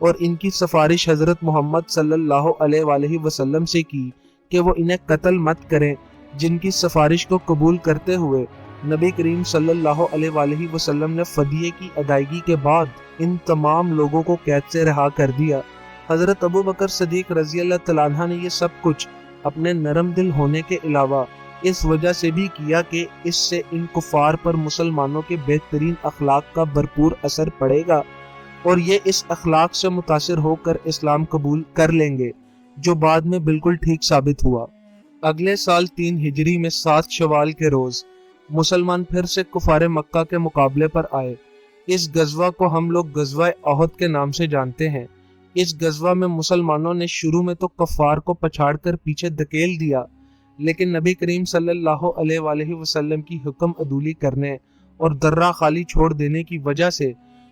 اور ان کی سفارش حضرت محمد صلی اللہ علیہ وآلہ وسلم سے کی کہ وہ انہیں قتل مت کریں، جن کی سفارش کو قبول کرتے ہوئے نبی کریم صلی اللہ علیہ وآلہ وسلم نے فدیے کی ادائیگی کے بعد ان تمام لوگوں کو قید سے رہا کر دیا۔ حضرت ابو بکر صدیق رضی اللہ تعالیٰ عنہ نے یہ سب کچھ اپنے نرم دل ہونے کے علاوہ اس وجہ سے بھی کیا کہ اس سے ان کفار پر مسلمانوں کے بہترین اخلاق کا بھرپور اثر پڑے گا اور یہ اس اخلاق سے متاثر ہو کر اسلام قبول کر لیں گے، جو بعد میں بالکل ٹھیک ثابت ہوا۔ اگلے سال 3 ہجری میں 7 شوال کے روز مسلمان پھر سے کفار مکہ کے مقابلے پر آئے۔ اس غزوہ کو ہم لوگ غزوہ احد کے نام سے جانتے ہیں۔ اس غزوہ میں مسلمانوں نے شروع میں تو کفار کو پچھاڑ کر پیچھے دھکیل دیا، لیکن نبی کریم صلی اللہ علیہ وآلہ وسلم کی حکم عدولی کرنے اور درہ خالی چھوڑ دینے کی وجہ سے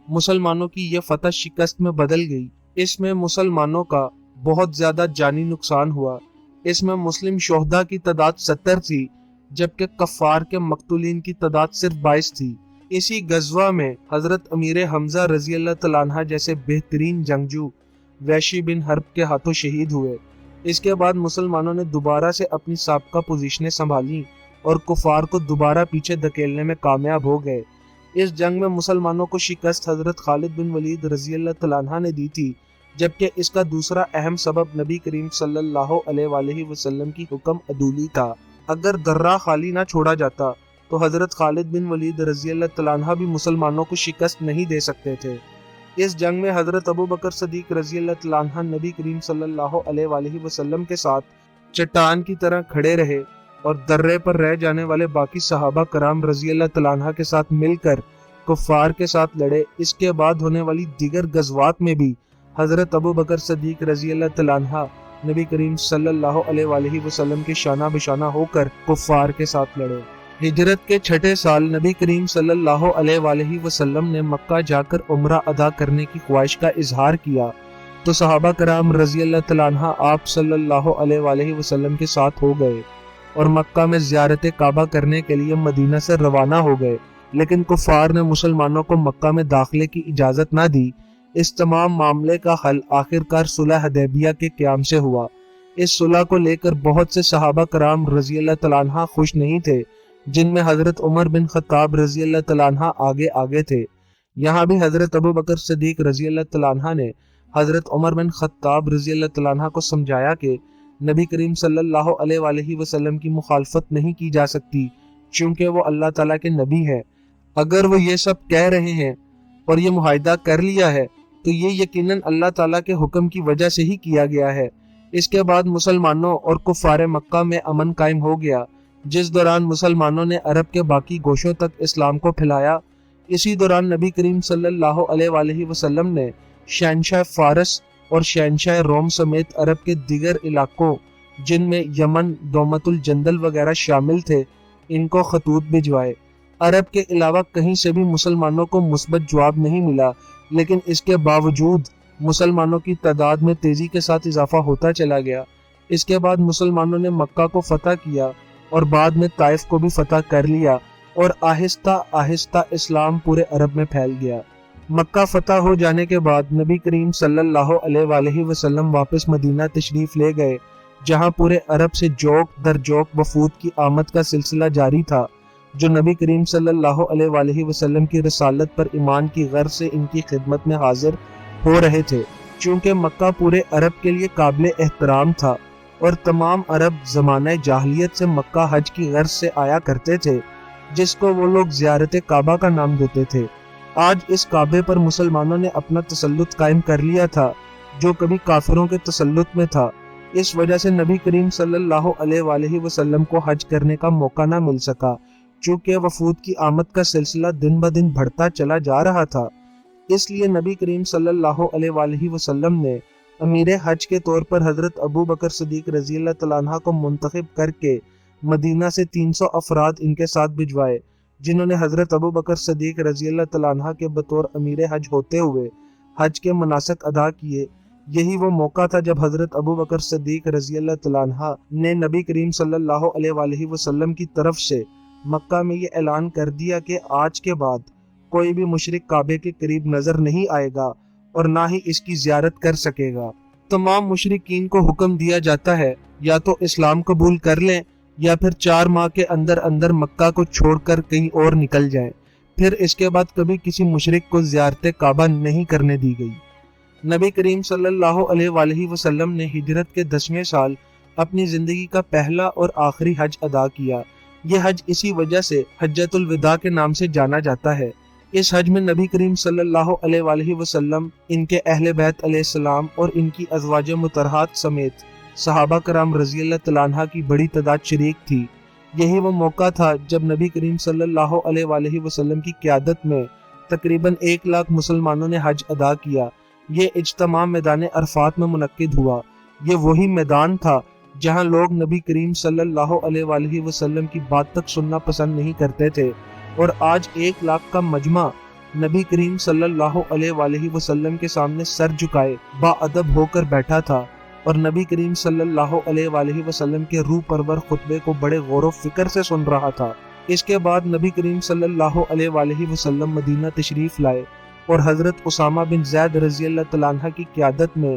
مسلمانوں کی یہ فتح شکست میں بدل گئی۔ اس میں مسلمانوں کا بہت زیادہ جانی نقصان ہوا۔ اس میں مسلم شہداء کی تعداد 70 تھی، جبکہ کفار کے مقتولین کی تعداد صرف 22 تھی۔ اسی غزوہ میں حضرت امیر حمزہ رضی اللہ تعالیٰ عنہ جیسے بہترین جنگجو وحشی بن حرب کے ہاتھوں شہید ہوئے۔ اس کے بعد مسلمانوں نے دوبارہ سے اپنی سابقہ پوزیشنیں سنبھالی اور کفار کو دوبارہ پیچھے دھکیلنے میں کامیاب ہو گئے۔ اس جنگ میں مسلمانوں کو شکست حضرت خالد بن ولید رضی اللہ تعالیٰ عنہ نے دی تھی، جبکہ اس کا دوسرا اہم سبب نبی کریم صلی اللہ علیہ وآلہ وسلم کی حکم عدولی تھا۔ اگر درہ خالی نہ چھوڑا جاتا تو حضرت خالد بن ولید رضی اللہ تعالیٰ عنہ بھی مسلمانوں کو شکست نہیں دے سکتے تھے۔ اس جنگ میں حضرت ابو بکر صدیق رضی اللہ تعالیٰ عنہ نبی کریم صلی اللہ علیہ وآلہ وسلم کے ساتھ چٹان کی طرح کھڑے رہے اور درے پر رہ جانے والے باقی صحابہ کرام رضی اللہ تعالیٰ عنہ کے ساتھ مل کر کفار کے ساتھ لڑے۔ اس کے بعد ہونے والی دیگر غزوات میں بھی حضرت ابو بکر صدیق رضی اللہ تعالیٰ عنہ نبی کریم صلی اللہ علیہ وآلہ وسلم کے شانہ بشانہ ہو کر کفار کے ساتھ لڑے۔ ہجرت کے 6 سال نبی کریم صلی اللہ علیہ وآلہ وسلم نے مکہ جا کر عمرہ ادا کرنے کی خواہش کا اظہار کیا تو صحابہ کرام رضی اللہ تعالیٰ عنہ آپ صلی اللہ علیہ وآلہ وسلم کے ساتھ ہو گئے اور مکہ میں زیارت کعبہ کرنے کے لیے مدینہ سے روانہ ہو گئے، لیکن کفار نے مسلمانوں کو مکہ میں داخلے کی اجازت نہ دی۔ اس تمام معاملے کا حل آخرکار صلح حدیبیہ کے قیام سے ہوا۔ اس صلح کو لے کر بہت سے صحابہ کرام رضی اللہ تعالیٰ عنہ خوش نہیں تھے، جن میں حضرت عمر بن خطاب رضی اللہ تعالیٰ عنہ آگے تھے۔ یہاں بھی حضرت ابو بکر صدیق رضی اللہ تعالیٰ عنہ نے حضرت عمر بن خطاب رضی اللہ تعالیٰ عنہ کو سمجھایا کہ نبی کریم صلی اللہ علیہ وآلہ وسلم کی مخالفت نہیں کی جا سکتی، چونکہ وہ اللہ تعالیٰ کے نبی ہے۔ اگر وہ یہ سب کہہ رہے ہیں اور یہ معاہدہ کر لیا ہے تو یہ یقیناً اللہ تعالیٰ کے حکم کی وجہ سے ہی کیا گیا ہے۔ اس کے بعد مسلمانوں اور کفار مکہ میں امن قائم ہو گیا، جس دوران مسلمانوں نے عرب کے باقی گوشوں تک اسلام کو پھیلایا۔ اسی دوران نبی کریم صلی اللہ علیہ وآلہ وسلم نے شہنشاہ فارس اور شہنشاہ روم سمیت عرب کے دیگر علاقوں، جن میں یمن، دومت الجندل وغیرہ شامل تھے، ان کو خطوط بھجوائے۔ عرب کے علاوہ کہیں سے بھی مسلمانوں کو مثبت جواب نہیں ملا، لیکن اس کے باوجود مسلمانوں کی تعداد میں تیزی کے ساتھ اضافہ ہوتا چلا گیا۔ اس کے بعد مسلمانوں نے مکہ کو فتح کیا اور بعد میں طائف کو بھی فتح کر لیا اور آہستہ آہستہ اسلام پورے عرب میں پھیل گیا۔ مکہ فتح ہو جانے کے بعد نبی کریم صلی اللہ علیہ وآلہ وسلم واپس مدینہ تشریف لے گئے، جہاں پورے عرب سے جوک در جوک وفود کی آمد کا سلسلہ جاری تھا، جو نبی کریم صلی اللہ علیہ وآلہ وسلم کی رسالت پر ایمان کی غرض سے ان کی خدمت میں حاضر ہو رہے تھے۔ چونکہ مکہ پورے عرب کے لیے قابل احترام تھا اور تمام عرب زمانہ جاہلیت سے مکہ حج کی غرض سے آیا کرتے تھے، جس کو وہ لوگ زیارت کعبہ کا نام دیتے تھے۔ آج اس کعبے پر مسلمانوں نے اپنا تسلط قائم کر لیا تھا، جو کبھی کافروں کے تسلط میں تھا۔ اس وجہ سے نبی کریم صلی اللہ علیہ وآلہ وسلم کو حج کرنے کا موقع نہ مل سکا، چونکہ وفود کی آمد کا سلسلہ دن بدن بڑھتا چلا جا رہا تھا۔ اس لیے نبی کریم صلی اللہ علیہ وآلہ وسلم نے امیر حج کے طور پر حضرت ابو بکر صدیق رضی اللہ تعالیٰ عنہ کو منتخب کر کے مدینہ سے 300 افراد ان کے ساتھ بھجوائے، جنہوں نے حضرت ابو بکر صدیق رضی اللہ تعالیٰ عنہ کے بطور امیر حج ہوتے ہوئے حج کے مناسک ادا کیے۔ یہی وہ موقع تھا جب حضرت ابو بکر صدیق رضی اللہ تعالیٰ عنہ نے نبی کریم صلی اللہ علیہ وآلہ وسلم کی طرف سے مکہ میں یہ اعلان کر دیا کہ آج کے بعد کوئی بھی مشرک کعبے کے قریب نظر نہیں آئے گا اور نہ ہی اس کی زیارت کر سکے گا۔ تمام مشرکین کو حکم دیا جاتا ہے یا تو اسلام قبول کر لیں یا پھر 4 ماہ کے اندر اندر مکہ کو چھوڑ کر کہیں اور نکل جائیں۔ پھر اس کے بعد کبھی کسی مشرک کو زیارت کعبہ نہیں کرنے دی گئی۔ نبی کریم صلی اللہ علیہ وآلہ وسلم نے ہجرت کے 10ویں سال اپنی زندگی کا پہلا اور آخری حج ادا کیا۔ یہ حج اسی وجہ سے حجۃ الوداع کے نام سے جانا جاتا ہے۔ اس حج میں نبی کریم صلی اللہ علیہ وآلہ وسلم، ان کے اہل بیت علیہ السلام اور ان کی ازواج مطہرات سمیت صحابہ کرام رضی اللہ تعالیٰ عنہ کی بڑی تعداد شریک تھی۔ یہی وہ موقع تھا جب نبی کریم صلی اللہ علیہ وآلہ وسلم کی قیادت میں تقریباً 1 لاکھ مسلمانوں نے حج ادا کیا۔ یہ اجتماع میدان عرفات میں منعقد ہوا۔ یہ وہی میدان تھا جہاں لوگ نبی کریم صلی اللہ علیہ وآلہ وسلم کی بات تک سننا پسند نہیں کرتے تھے، اور آج 1 لاکھ کا مجمع نبی کریم صلی اللہ علیہ وآلہ وسلم کے سامنے سر جھکائے با ادب ہو کر بیٹھا تھا اور نبی کریم صلی اللہ علیہ وآلہ وسلم کے روح پرور خطبے کو بڑے غور و فکر سے سن رہا تھا۔ اس کے بعد نبی کریم صلی اللہ علیہ وآلہ وسلم مدینہ تشریف لائے اور حضرت اسامہ بن زید رضی اللہ تعالیٰ عنہ کی قیادت میں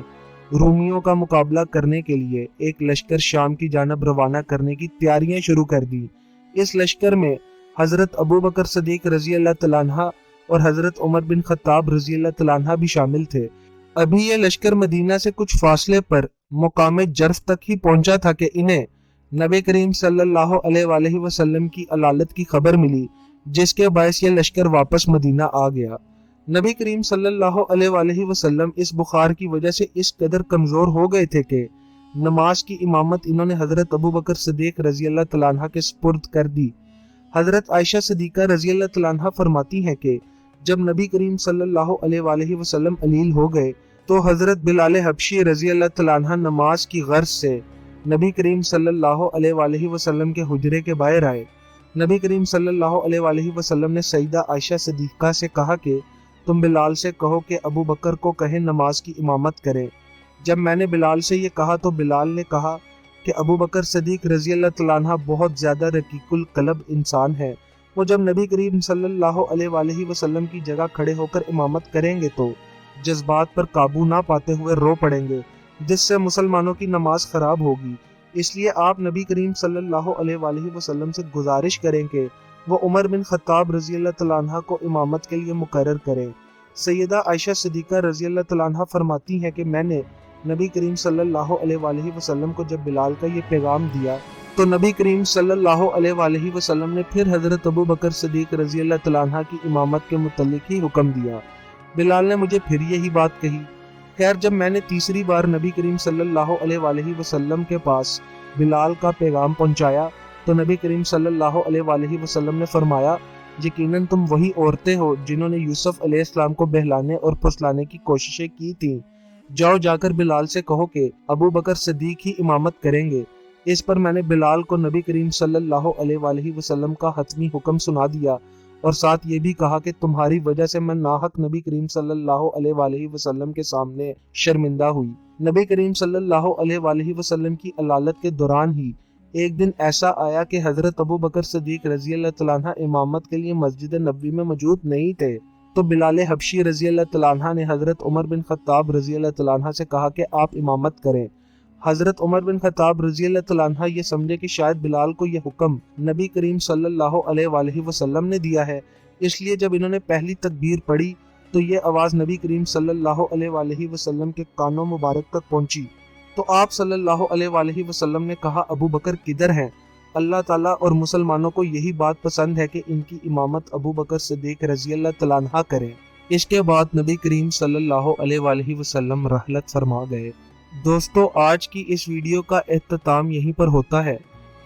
رومیوں کا مقابلہ کرنے کے لیے ایک لشکر شام کی جانب روانہ کرنے کی تیاریاں شروع کر دی۔ اس لشکر میں حضرت ابو بکر صدیق رضی اللہ تعالیٰ عنہ اور حضرت عمر بن خطاب رضی اللہ تعالیٰ عنہ بھی شامل تھے۔ ابھی یہ لشکر مدینہ سے کچھ فاصلے پر مقام جرف تک ہی پہنچا تھا کہ انہیں نبی کریم صلی اللہ علیہ وآلہ وسلم کی علالت کی خبر ملی، جس کے باعث یہ لشکر واپس مدینہ آ گیا۔ نبی کریم صلی اللہ علیہ وآلہ وسلم اس بخار کی وجہ سے اس قدر کمزور ہو گئے تھے کہ نماز کی امامت انہوں نے حضرت ابو بکر صدیق رضی اللہ تعالیٰ عنہ کے سپرد کر دی۔ حضرت عائشہ صدیقہ رضی اللہ تعالیٰ عنہ فرماتی ہیں کہ جب نبی کریم صلی اللہ علیہ وآلہ وسلم علیل ہو گئے تو حضرت بلال حبشی رضی اللہ تعالیٰ عنہ نماز کی غرض سے نبی کریم صلی اللہ علیہ وآلہ وسلم کے حجرے کے باہر آئے۔ نبی کریم صلی اللہ علیہ وآلہ وسلم نے سیدہ عائشہ صدیقہ سے کہا کہ تم بلال سے کہو کہ ابو بکر کو کہیں نماز کی امامت کرے۔ جب میں نے بلال سے یہ کہا تو بلال نے کہا کہ ابو بکر صدیق رضی اللہ تعالیٰ عنہ بہت زیادہ رقیق القلب انسان ہے، وہ جب نبی کریم صلی اللہ علیہ وآلہ وسلم کی جگہ کھڑے ہو کر امامت کریں گے تو جذبات پر قابو نہ پاتے ہوئے رو پڑیں گے، جس سے مسلمانوں کی نماز خراب ہوگی۔ اس لیے آپ نبی کریم صلی اللہ علیہ وآلہ وسلم سے گزارش کریں کہ وہ عمر بن خطاب رضی اللہ تعالیٰ عنہ کو امامت کے لیے مقرر کریں۔ سیدہ عائشہ صدیقہ رضی اللہ تعالیٰ عنہ فرماتی ہیں کہ میں نے نبی کریم صلی اللہ علیہ وآلہ وسلم کو جب بلال کا یہ پیغام دیا تو نبی کریم صلی اللہ علیہ وآلہ وسلم نے پھر حضرت ابو بکر صدیق رضی اللہ تعالیٰ عنہ کی امامت کے متعلق ہی حکم دیا۔ بلال نے مجھے پھر یہی بات کہی۔ خیر، جب میں نے تیسری بار نبی کریم صلی اللہ علیہ وآلہ وسلم کے پاس بلال کا پیغام پہنچایا تو نبی کریم صلی اللہ علیہ وآلہ وسلم نے فرمایا، یقیناً تم وہی عورتیں ہو جنہوں نے یوسف علیہ السلام کو بہلانے اور پھسلانے کی کوششیں کی تھیں۔ جاؤ جا کر بلال سے کہو کہ ابو بکر صدیق ہی امامت کریں گے۔ اس پر میں نے بلال کو نبی کریم صلی اللہ علیہ وآلہ وسلم کا حتمی حکم سنا دیا اور ساتھ یہ بھی کہا کہ تمہاری وجہ سے میں ناحق نبی کریم صلی اللہ علیہ وآلہ وسلم کے سامنے شرمندہ ہوئی۔ نبی کریم صلی اللہ علیہ وآلہ وسلم کی علالت کے دوران ہی ایک دن ایسا آیا کہ حضرت ابو بکر صدیق رضی اللہ تعالیٰ عنہ امامت کے لیے مسجد نبوی میں موجود نہیں تھے، تو بلال حبشی رضی اللہ تعالیٰ عنہ نے حضرت عمر بن خطاب رضی اللہ تعالیٰ عنہ سے کہا کہ آپ امامت کریں۔ حضرت عمر بن خطاب رضی اللہ تعالیٰ عنہ یہ سمجھے کہ شاید بلال کو یہ حکم نبی کریم صلی اللہ علیہ وآلہ وسلم نے دیا ہے، اس لیے جب انہوں نے پہلی تکبیر پڑھی تو یہ آواز نبی کریم صلی اللہ علیہ وآلہ وسلم کے کانوں مبارک تک پہنچی، تو آپ صلی اللہ علیہ وآلہ وسلم نے کہا ابو بکر کدھر ہیں؟ اللہ تعالیٰ اور مسلمانوں کو یہی بات پسند ہے کہ ان کی امامت ابو بکر صدیق رضی اللہ تعالیٰ عنہ کریں۔ اس کے بعد نبی کریم صلی اللہ علیہ وآلہ وسلم رحلت فرما گئے۔ دوستو، آج کی اس ویڈیو کا اختتام یہیں پر ہوتا ہے۔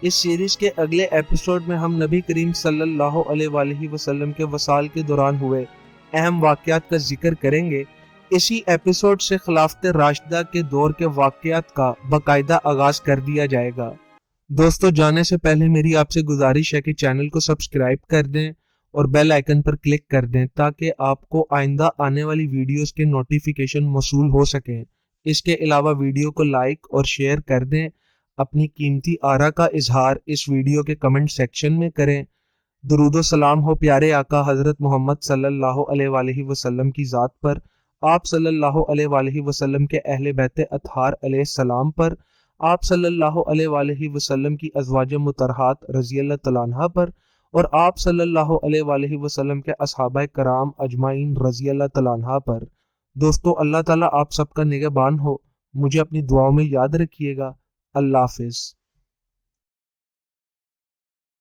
اس سیریز کے اگلے ایپیسوڈ میں ہم نبی کریم صلی اللہ علیہ وآلہ وسلم کے وصال کے دوران ہوئے اہم واقعات کا ذکر کریں گے۔ اسی ایپیسوڈ سے خلافت راشدہ کے دور کے واقعات کا باقاعدہ آغاز کر دیا جائے گا۔ دوستو، جانے سے پہلے میری آپ سے گزارش ہے کہ چینل کو سبسکرائب کر دیں اور بیل آئیکن پر کلک کر دیں تاکہ آپ کو آئندہ آنے والی ویڈیوز کے نوٹیفیکیشن موصول ہو سکیں۔ اس کے علاوہ ویڈیو کو لائک اور شیئر کر دیں۔ اپنی قیمتی آراء کا اظہار اس ویڈیو کے کمنٹ سیکشن میں کریں۔ درود و سلام ہو پیارے آقا حضرت محمد صلی اللہ علیہ وآلہ وسلم کی ذات پر۔ آپ صلی اللہ علیہ وآلہ وسلم کے اہل بیت اطہار علیہ السلام پر، آپ صلی اللہ علیہ وآلہ وسلم کی ازواج مطہرات رضی اللہ تعالیٰ عنہ پر، اور آپ صلی اللہ علیہ وآلہ وسلم کے اصحابہ کرام اجمعین رضی اللہ تعالیٰ عنہ پر۔ دوستو، اللہ تعالیٰ آپ سب کا نگہبان ہو، مجھے اپنی دعاؤں میں یاد رکھیے گا۔ اللہ حافظ۔